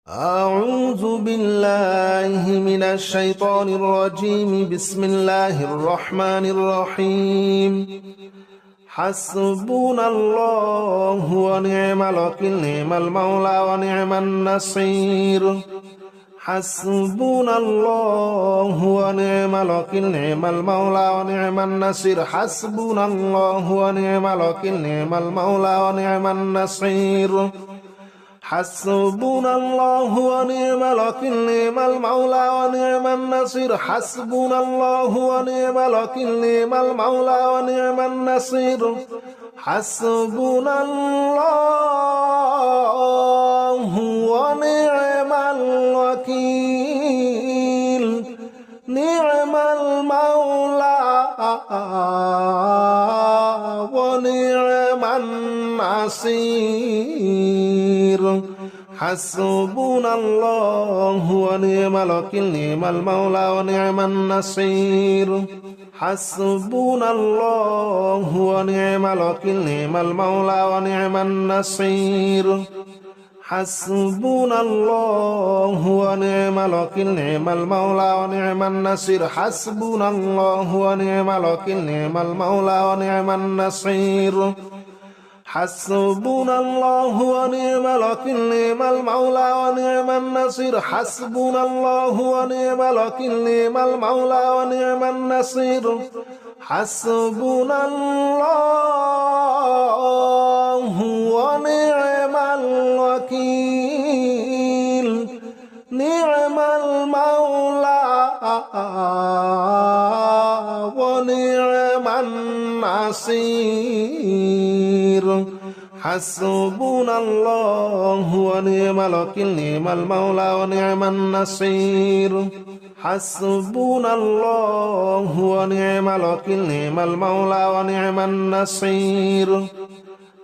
أعوذ بالله من الشيطان الرجيم. بسم الله الرحمن الرحيم. حسبنا الله ونعم الوكيل، نعم المولى ونعم النصير. حسبنا الله ونعم الوكيل، نعم المولى ونعم النصير. حسبنا الله ونعم الوكيل، نعم المولى ونعم النصير. حسبنا الله ونعم الوكيل، نعم المولى ونعم النصير. حسبنا الله ونعم الوكيل، نعم المولى ونعم النصير. حسبنا الله ونعم الوكيل، نعم المولى ونعم النصير. حسبنا الله ونعم الوكيل، نعم المولى ونعم النصير. حسبنا الله ونعم الوكيل، نعم المولى ونعم النصير. حسبنا الله ونعم الوكيل، نعم المولى ونعم النصير. حسبنا الله ونعم الوكيل، نعم المولى ونعم النصير. حسبنا الله ونعم الوكيل، نعم المولى ونعم النصير. حسبنا الله ونعم الوكيل، نعم المولى ونعم النصير. حسبنا الله ونعم الوكيل، نعم المولى ونعم النصير. حسبنا الله ونعم الوكيل، نعم المولى ونعم النصير. حسبنا الله ونعم الوكيل، نعم المولى ونعم النصير.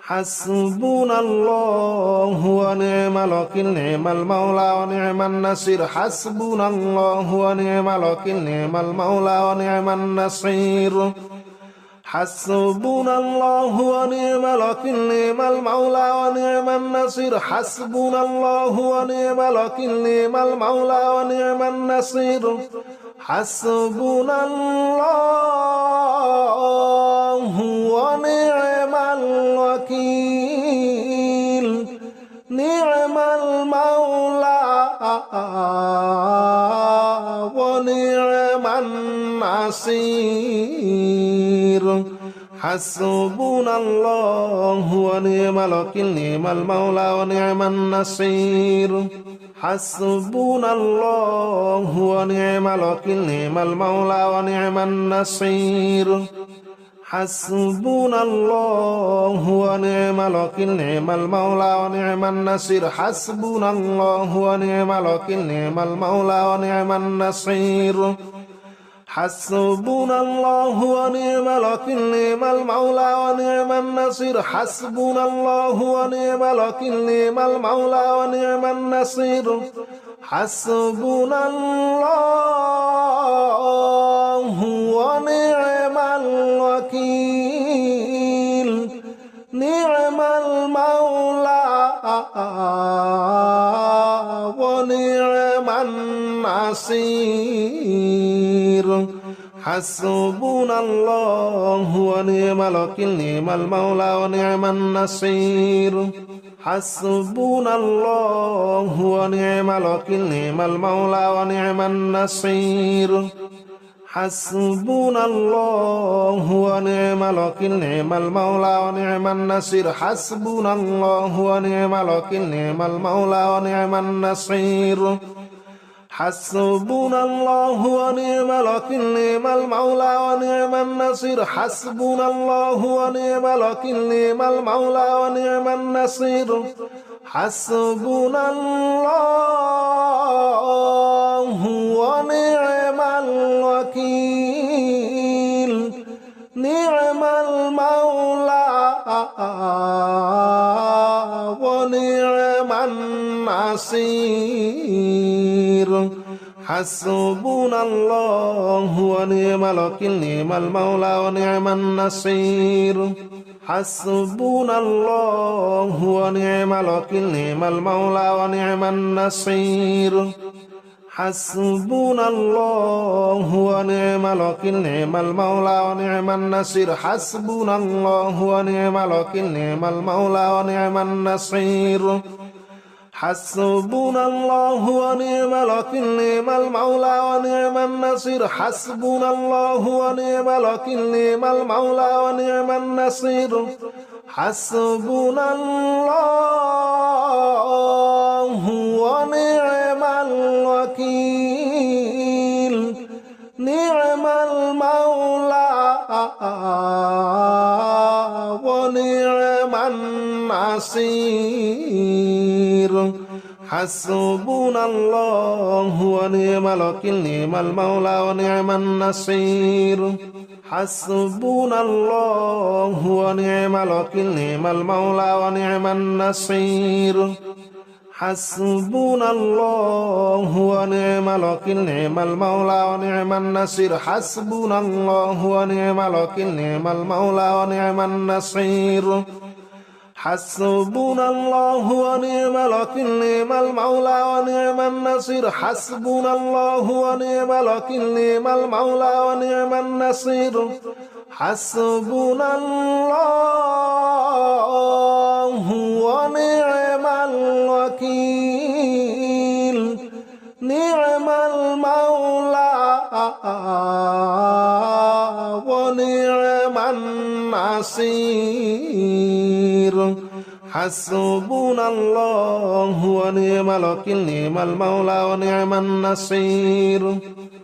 حسبنا الله ونعم الوكيل، نعم المولى ونعم النصير. حسبنا الله ونعم الوكيل، نعم المولى ونعم النصير. حسبنا الله ونعم الوكيل، نعم المولى ونعم النصير. حسبنا الله ونعم الوكيل، نعم المولى ونعم النصير. حسبنا الله ونعم الوكيل، نعم المولى ونعم النصير. حسبنا الله ونعم الوكيل، نعم المولى ونعم النصير. حسبنا الله ونعم الوكيل، نعم المولى ونعم النصير. حسبنا الله ونعم الوكيل، نعم المولى ونعم النصير. حسبنا الله ونعم الوكيل، نعم المولى ونعم النصير. حسبنا الله ونعم الوكيل، نعم المولى ونعم النصير. حسبنا الله ونعم الوكيل، نعم المولى ونعم النصير. حسبنا الله ونعم الوكيل، نعم المولى ونعم النصير. حسبنا الله ونعم الوكيل، نعم المولى ونعم النصير. حسبنا الله ونعم الوكيل، نعم المولى ونعم النصير. حسبنا الله ونعم الوكيل، نعم المولى ونعم النصير. حسبنا الله ونعم الوكيل، نعم المولى ونعم النصير. حسبنا الله ونعم الوكيل، نعم المولى ونعم النصير. حسبنا الله ونعم الوكيل، نعم المولى ونعم النصير. حسبنا الله ونعم الوكيل، نعم المولى ونعم النصير. حسبنا الله ونعم الوكيل، نعم المولى ونعم النصير. حسبنا الله ونعم الوكيل نعم المولى ونعم النصير حسبنا الله ونعم الوكيل نعم المولى ونعم النصير حسبنا الله ونعم الوكيل نعم المولى ونعم النصير حسبنا الله ونعم الوكيل نعم المولى ونعم النصير حسبنا الله ونعم الوكيل نعم المولى ونعم النصير حسبنا الله ونعم الوكيل نعم المولى ونعم النصير حسبنا الله ونعم الوكيل نعم المولى ونعم النصير حسبنا الله ونعم الوكيل نعم المولى ونعم النصير حسبنا الله ونعم الوكيل نعم المولى ونعم النصير حسبنا الله ونعم الوكيل نعم المولى ونعم النصير حسبنا الله ونعم الوكيل نعم المولى ونعم النصير حسبنا الله ونعم الوكيل نعم المولى ونعم النصير حسبنا الله ونعم الوكيل نعم المولى ونعم النصير حسبنا الله ونعم الوكيل نعم المولى ونعم النصير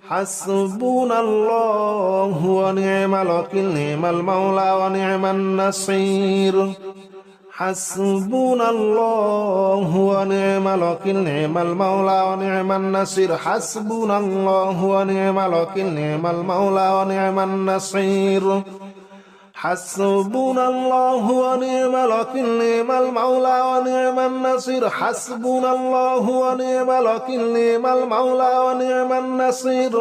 حسبنا الله ونعم الوكيل نعم المولى ونعم النصير حسبنا الله ونعم الوكيل نعم المولى ونعم النصير حسبنا الله ونعم الوكيل نعم المولى ونعم النصير حسبنا الله ونعم الوكيل نعم المولى ونعم النصير حسبنا الله ونعم الوكيل نعم المولى ونعم النصير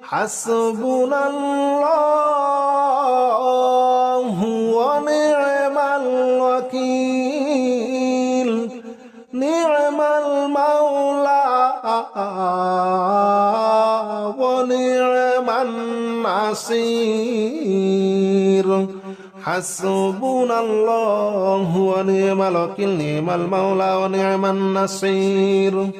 حسبنا الله ونعم الوكيل نعم المولى ونعم النصير حسبنا الله ونعم الوكيل نعم المولى ونعم النصير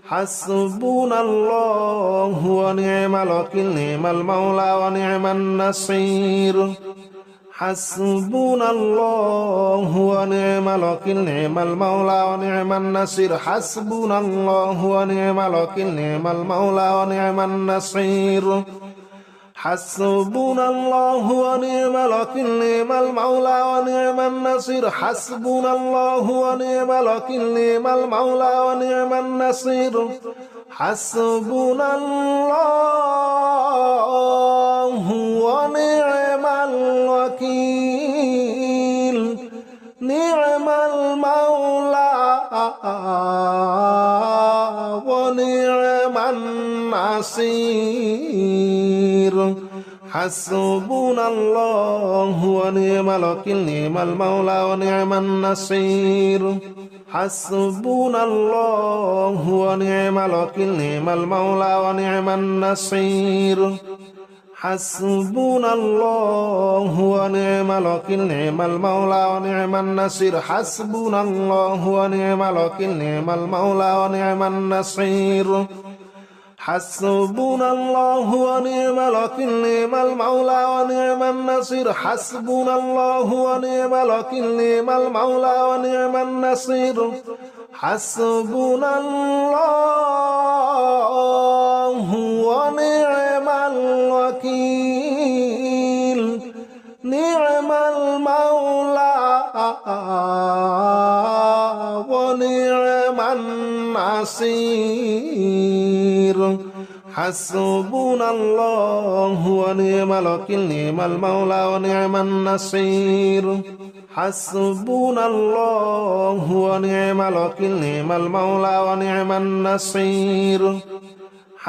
حسبنا الله ونعم الوكيل نعم المولى ونعم النصير حسبنا الله ونعم الوكيل نعم المولى ونعم النصير حسبنا الله ونعم الوكيل نعم المولى ونعم النصير حسبنا الله ونعم الوكيل نعم المولى ونعم النصير حسبنا الله ونعم الوكيل نعم المولى ونعم النصير حسبنا الله ونعم الوكيل نعم المولى ونعم النصير حسبنا الله ونعم الوكيل نعم المولى ونعم النصير حسبنا الله ونعم الوكيل نعم المولى ونعم النصير حسبنا الله ونعم الوكيل نعم المولى ونعم النصير حسبنا الله ونعم الوكيل نعم المولى ونعم النصير حسبنا الله ونعم الوكيل نعم المولى ونعم النصير حسبنا الله ونعم الوكيل نعم المولى ونعم النصير حسبنا الله ونعم الوكيل نعم المولى ونعم النصير حسبنا الله ونعم الوكيل نعم المولى ونعم النصير حسبنا الله ونعم الوكيل نعم المولى ونعم النصير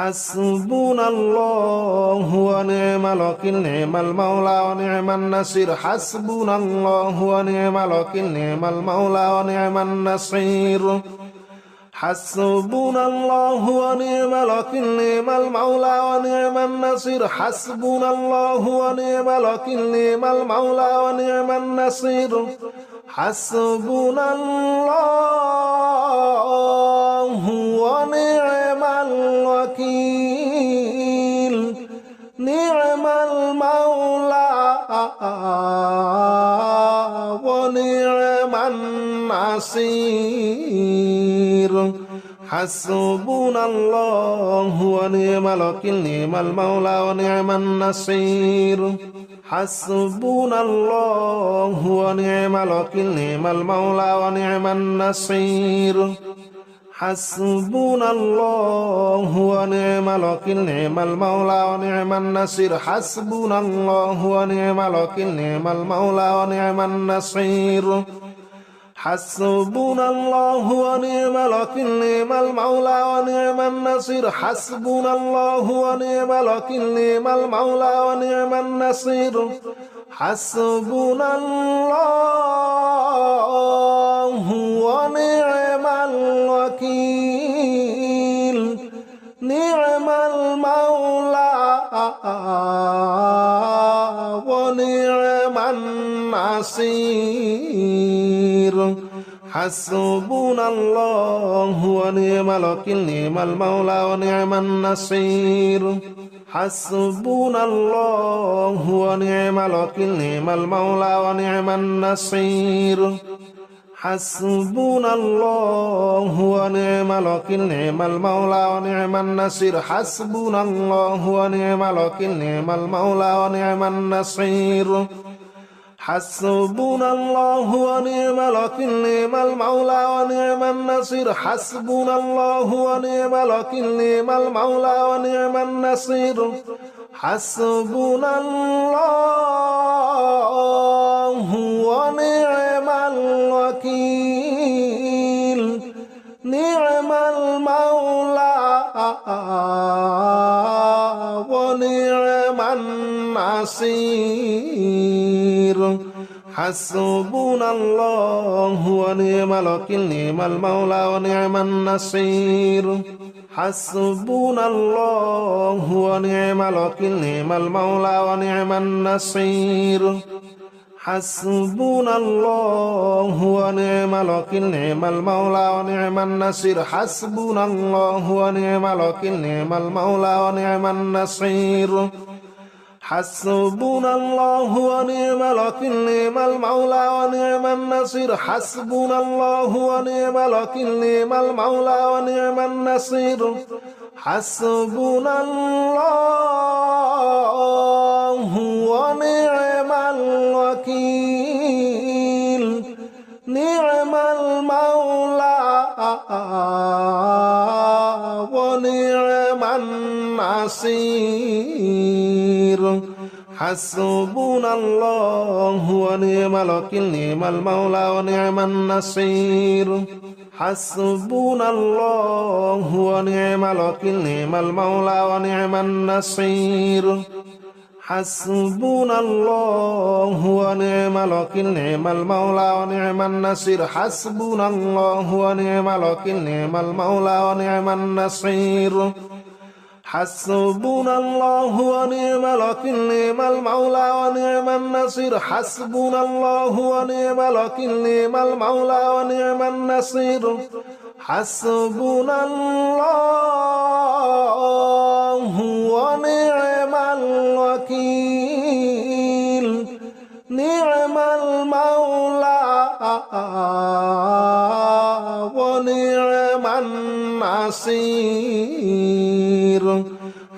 حسبنا الله ونعم الوكيل نعم المولى ونعم النصير حسبنا الله ونعم الوكيل نعم المولى ونعم النصير حسبنا الله ونعم الوكيل نعم المولى ونعم النصير حسبنا الله ونعم الوكيل نعم المولى ونعم النصير حسبنا الله ونعم الوكيل نعم المولى ونعم النصير حسبنا الله ونعم الوكيل نعم المولى ونعم النصير حسبنا الله ونعم الوكيل نعم المولى ونعم النصير حسبنا الله ونعم الوكيل نعم المولى ونعم النصير حسبنا الله ونعم الوكيل نعم المولى ونعم النصير حسبنا الله ونعم الوكيل نعم المولى ونعم النصير حسبنا الله ونعم الوكيل نعم المولى ونعم النصير حسبنا الله ونعم الوكيل نعم المولى ونعم النصير حسبنا الله ونعم الوكيل نعم المولى ونعم النصير حسبنا الله ونعم الوكيل نعم المولى ونعم النصير حسبنا الله ونعم الوكيل نعم المولى ونعم النصير حسبنا الله ونعم الوكيل نعم المولى ونعم النصير حسبنا الله ونعم الوكيل نعم المولى ونعم النصير حسبنا الله ونعم الوكيل نعم المولى ونعم النصير حسبنا الله ونعم الوكيل نعم المولى ونعم النصير حسبنا الله ونعم الوكيل نعم المولى ونعم النصير حسبنا الله ونعم الوكيل نعم المولى ونعم النصير حسبنا الله ونعم الوكيل نعم المولى ونعم النصير حسبنا الله ونعم الوكيل نعم المولى ونعم النصير حسبنا الله ونعم الوكيل نعم المولى ونعم النصير حسبنا الله ونعم الوكيل نعم المولى ونعم النصير حسبنا الله ونعم الوكيل نعم المولى ونعم النصير حسبنا الله ونعم الوكيل نعم المولى ونعم النصير حسبنا الله ونعم الوكيل نعم المولى ونعم النصير حسبنا الله ونعم الوكيل نعم المولى ونعم النصير حسبنا الله ونعم الوكيل نعم المولى ونعم النصير حسبنا الله ونعم الوكيل نعم المولى ونعم النصير حسبنا الله ونعم الوكيل نعم المولى ونعم النصير حسبنا الله ونعم الوكيل نعم المولى ونعم النصير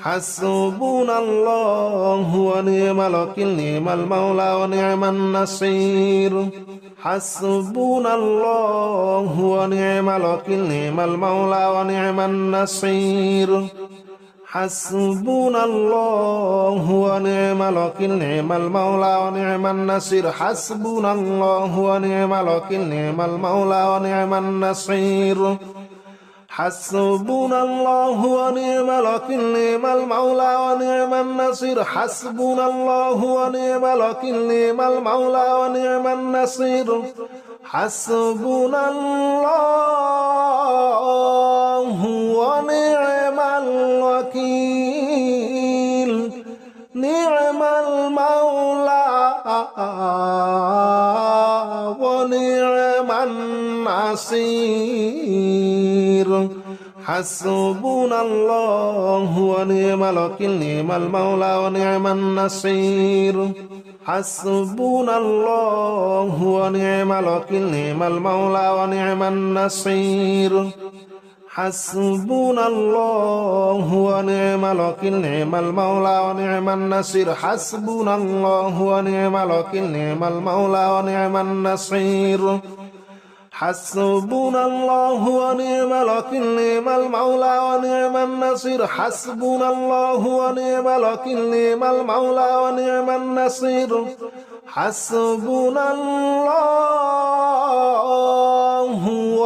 حسبنا الله ونعم الوكيل نعم المولى ونعم النصير حسبنا الله ونعم الوكيل نعم المولى ونعم النصير حسبنا الله ونعم الوكيل نعم المولى ونعم النصير حسبنا الله ونعم الوكيل نعم المولى ونعم النصير حسبنا الله ونعم الوكيل نعم المولى ونعم النصير حسبنا الله ونعم الوكيل نعم المولى ونعم النصير حسبنا الله ونعم الوكيل نعم المولى ونعم النصير حسبنا الله ونعم الوكيل نعم المولى ونعم النصير حسبنا الله ونعم الوكيل نعم المولى ونعم النصير حسبنا الله ونعم الوكيل نعم المولى ونعم النصير حسبنا الله ونعم الوكيل نعم المولى ونعم النصير حسبنا الله ونعم الوكيل نعم المولى ونعم النصير حسبنا الله ونعم الوكيل نعم المولى ونعم النصير حسبنا الله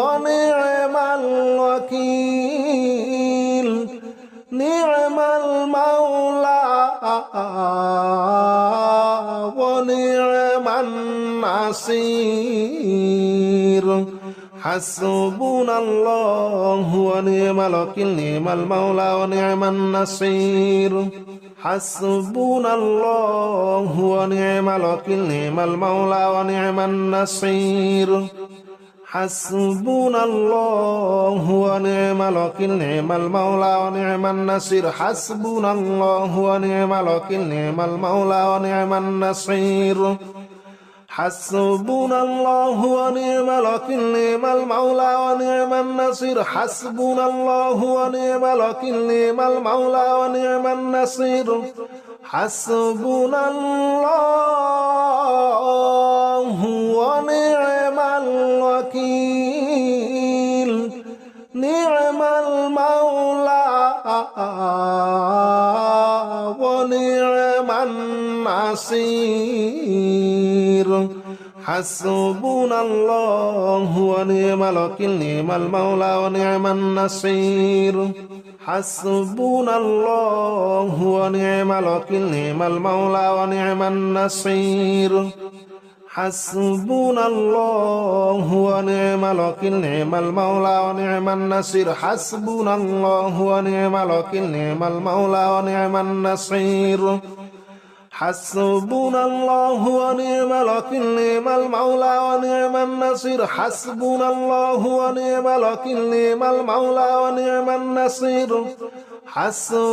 ونعم الوكيل نعم المولى ونعم النصير حسبنا الله ونعم الوكيل نعم المولى ونعم النصير حسبنا الله ونعم الوكيل نعم المولى ونعم النصير حسبنا الله ونعم الوكيل نعم المولى ونعم النصير حسبنا الله ونعم الوكيل نعم المولى ونعم النصير حسبنا الله ونعم الوكيل نعم المولى ونعم النصير حسبنا الله ونعم الوكيل نعم المولى ونعم النصير حسبنا الله ونعم الوكيل نعم المولى ونعم النصير حسبنا الله ونعم الوكيل نعم المولى ونعم النصير حسبنا الله ونعم الوكيل نعم المولى ونعم النصير حسبنا الله ونعم الوكيل نعم المولى ونعم النصير حسبنا الله ونعم الوكيل نعم المولى ونعم النصير حسبنا الله ونعم الوكيل نعم المولى ونعم النصير حسبنا الله ونعم الوكيل نعم المولى ونعم النصير حسبنا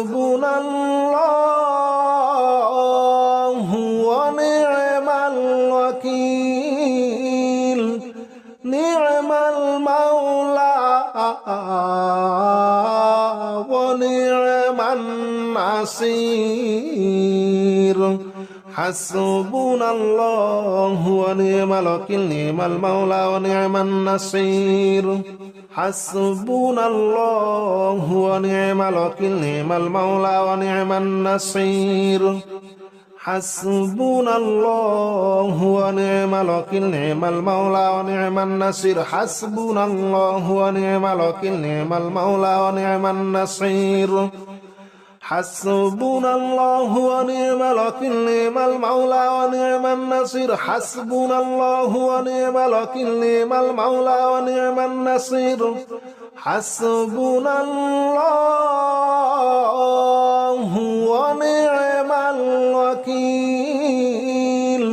الله ونعم الوكيل نعم المولى ونعم النصير حسبنا الله ونعم الوكيل نعم المولى ونعم النصير حسبنا الله ونعم الوكيل نعم المولى ونعم النصير حسبنا الله ونعم الوكيل نعم المولى ونعم النصير حسبنا الله ونعم الوكيل نعم المولى ونعم النصير حسبنا الله ونعم الوكيل نعم المولى ونعم النصير حسبنا الله ونعم الوكيل نعم المولى ونعم النصير حسبنا الله ونعم الوكيل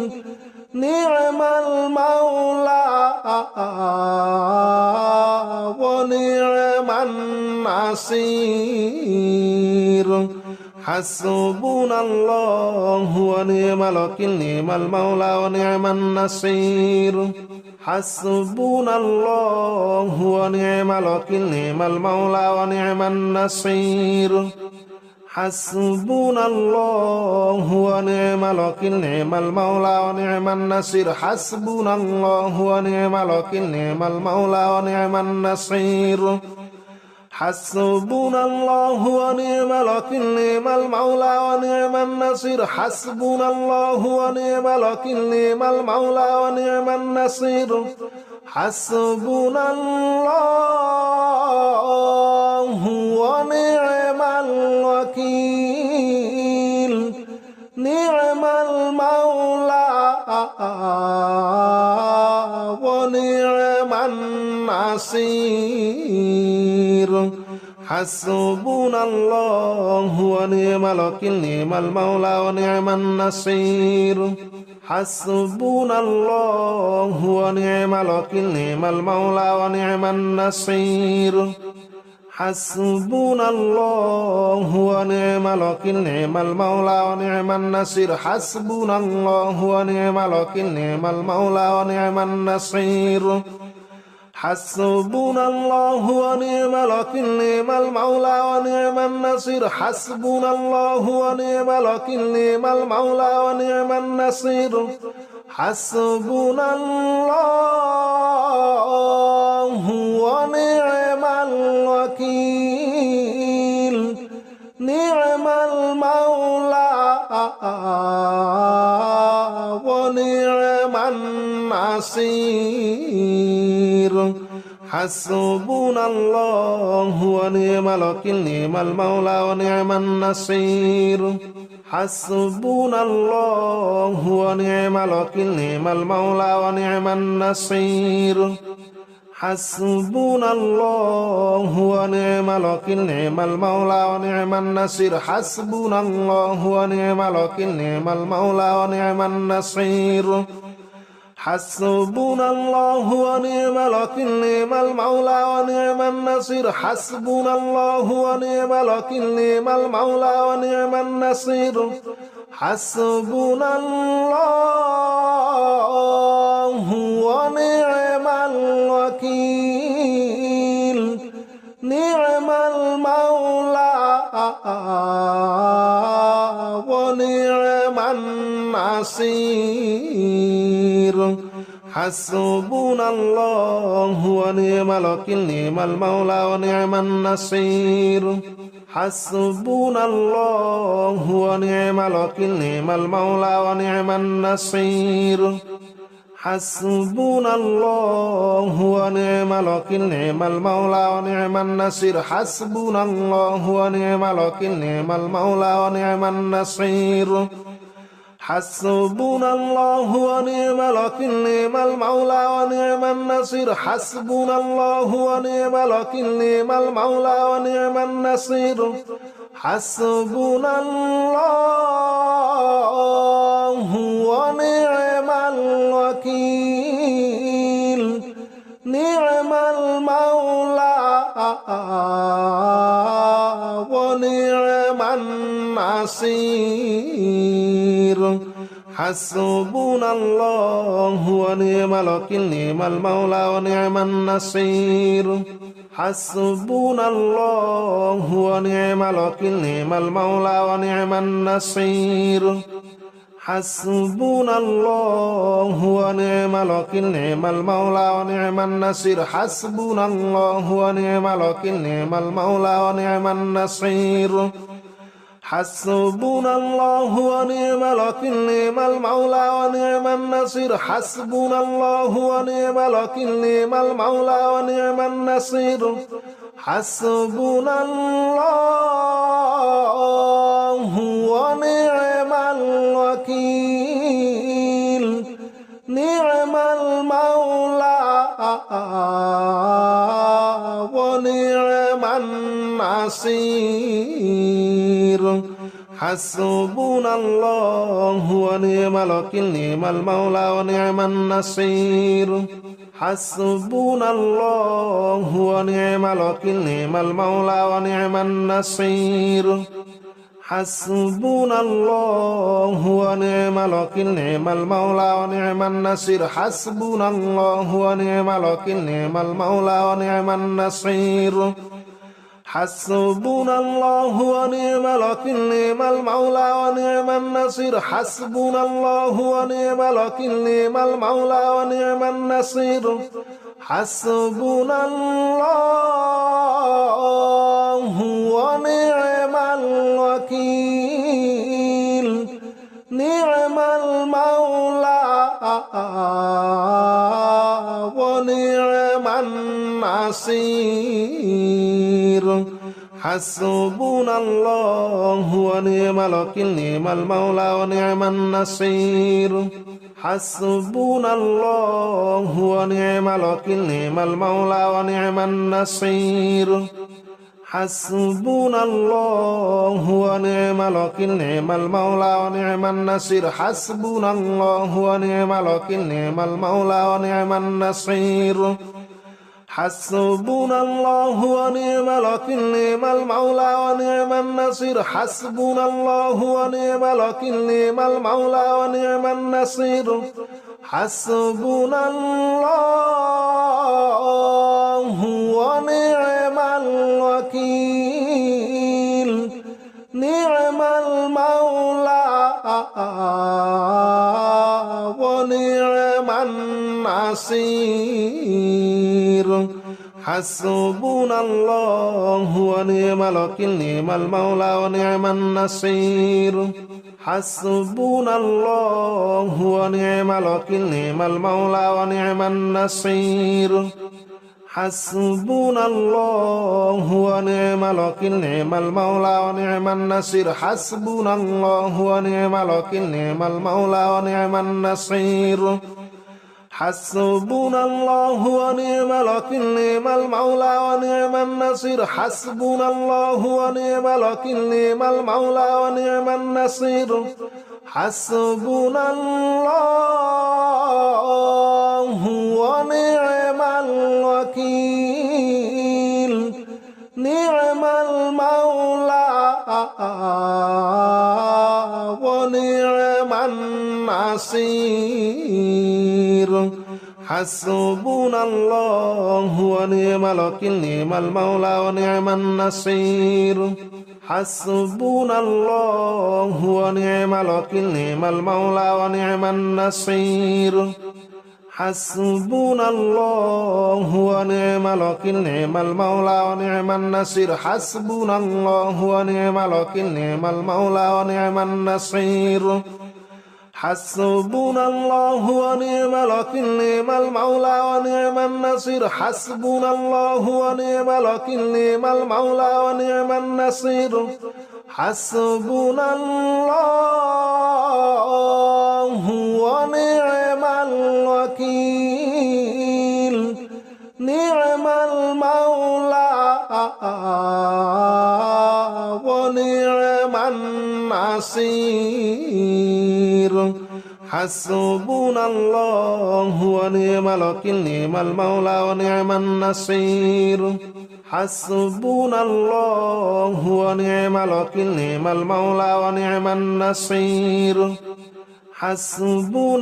نعم المولى ونعم النصير حسبنا الله ونعم الوكيل نعم المولى ونعم النصير حسبنا الله ونعم الوكيل نعم المولى ونعم النصير حسبنا الله ونعم الوكيل نعم المولى ونعم النصير حسبنا الله ونعم الوكيل نعم المولى ونعم النصير حسبنا الله ونعم الوكيل نعم المولى ونعم النصير حسبنا الله ونعم الوكيل نعم المولى ونعم النصير حسبنا الله ونعم الوكيل نعم المولى ونعم النصير حسبنا الله ونعم الوكيل نعم المولى ونعم النصير حسبنا الله ونعم الوكيل نعم المولى ونعم النصير حسبنا الله ونعم الوكيل نعم المولى ونعم النصير حسبنا الله ونعم الوكيل نعم المولى ونعم النصير حسبنا الله ونعم الوكيل نعم المولى ونعم النصير حسبنا الله ونعم الوكيل نعم المولى ونعم النصير حسبنا الله ونعم الوكيل نعم المولى ونعم النصير حسبنا الله ونعم الوكيل نعم المولى ونعم النصير حسبنا الله ونعم الوكيل نعم المولى ونعم النصير حسبنا الله ونعم الوكيل نعم المولى ونعم النصير حسبنا الله ونعم الوكيل نعم المولى ونعم النصير حسبنا الله ونعم الوكيل نعم المولى ونعم النصير حسبنا الله ونعم الوكيل نعم المولى ونعم النصير حسبنا الله ونعم الوكيل نعم المولى ونعم النصير حسبنا الله ونعم الوكيل نعم المولى ونعم النصير حسبنا الله ونعم الوكيل نعم المولى ونعم النصير حسبنا الله ونعم الوكيل نعم المولى ونعم النصير حسبنا الله ونعم الوكيل نعم المولى ونعم النصير حسبنا الله ونعم الوكيل نعم المولى ونعم النصير حسبنا الله ونعم الوكيل نعم المولى ونعم النصير حسبنا الله ونعم الوكيل نعم المولى ونعم النصير حسبنا الله ونعم الوكيل نعم المولى ونعم النصير حسبنا الله ونعم الوكيل نعم المولى ونعم النصير حسبنا الله ونعم الوكيل نعم المولى ونعم النصير حسبنا الله ونعم الوكيل نعم المولى ونعم النصير حسبنا الله ونعم الوكيل نعم المولى ونعم النصير حسبنا الله ونعم الوكيل نعم المولى ونعم النصير حسبنا الله ونعم الوكيل نعم المولى ونعم النصير حسبنا الله ونعم الوكيل نعم المولى ونعم النصير حسبنا الله ونعم الوكيل نعم المولى ونعم النصير حسبنا الله ونعم الوكيل نعم المولى ونعم النصير حسبنا الله ونعم الوكيل نعم المولى ونعم النصير حسبنا الله ونعم الوكيل نعم المولى ونعم النصير حسبنا الله ونعم الوكيل نعم المولى ونعم النصير حسبنا الله ونعم الوكيل نعم المولى ونعم الحصير حسبنا الله ونعم الوكيل نعم المولى ونعم النصير حسبنا الله ونعم الوكيل نعم المولى ونعم النصير حسبنا الله ونعم الوكيل نعم المولى ونعم النصير حسبنا الله ونعم الوكيل نعم المولى ونعم النصير حسبنا الله ونعم الوكيل نعم المولى ونعم النصير حسبنا الله ونعم الوكيل نعم المولى ونعم النصير حسبنا الله ونعم الوكيل نعم المولى ونعم النصير حسبنا الله ونعم الوكيل نعم المولى ونعم النصير حسبنا الله ونعم الوكيل نعم المولى ونعم النصير حسبنا الله ونعم الوكيل نعم المولى ونعم النصير حسبنا الله ونعم الوكيل نعم المولى ونعم النصير حسبنا الله ونعم الوكيل نعم المولى ونعم النصير حسبنا الله ونعم الوكيل نعم المولى ونعم النصير حسبنا الله ونعم الوكيل نعم المولى ونعم النصير حسبنا الله ونعم الوكيل نعم المولى ونعم النصير حسبنا الله ونعم الوكيل نعم المولى ونعم النصير حسبنا الله ونعم الوكيل نعم المولى ونعم النصير حسبنا الله ونعم الوكيل نعم المولى ونعم النصير حسبنا الله ونعم الوكيل نعم المولى ونعم النصير حسبنا الله ونعم الوكيل نعم المولى ونعم النصير حسبنا الله ونعم الوكيل نعم المولى ونعم النصير حسبنا الله ونعم الوكيل نعم المولى ونعم النصير حسبنا الله ونعم الوكيل نعم المولى ونعم النصير حسبنا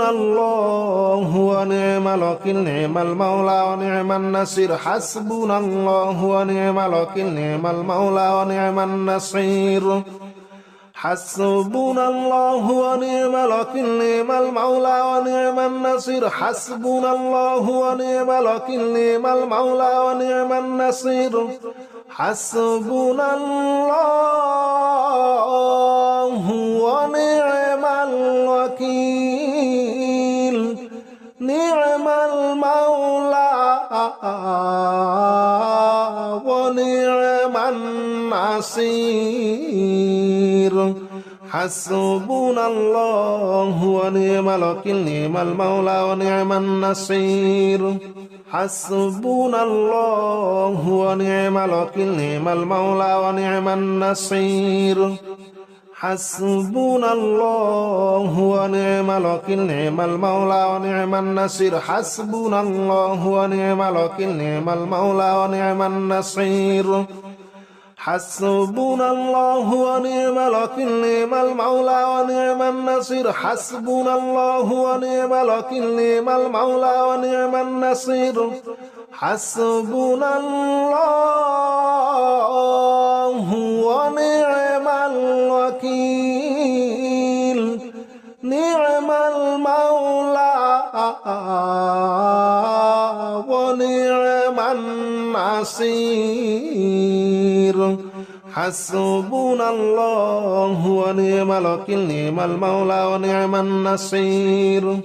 الله ونعم الوكيل نعم المولى ونعم النصير حسبنا الله ونعم الوكيل نعم المولى ونعم النصير حسبنا الله ونعم الوكيل نعم المولى ونعم النصير حسبنا الله ونعم الوكيل نعم المولى ونعم النصير حسبنا الله ونعم الوكيل نعم المولى ونعم النصير حسبنا الله ونعم الوكيل نعم المولى ونعم النصير حسبنا الله ونعم الوكيل نعم المولى ونعم النصير حسبنا الله ونعم الوكيل نعم المولى ونعم النصير حسبنا الله ونعم الوكيل نعم المولى ونعم النصير حسبنا الله ونعم الوكيل نعم المولى ونعم النصير حسبنا الله ونعم الوكيل نعم المولى ونعم النصير حسبنا الله ونعم الوكيل نعم المولى ونعم النصير حسبنا الله ونعم الوكيل نعم المولى ونعم النصير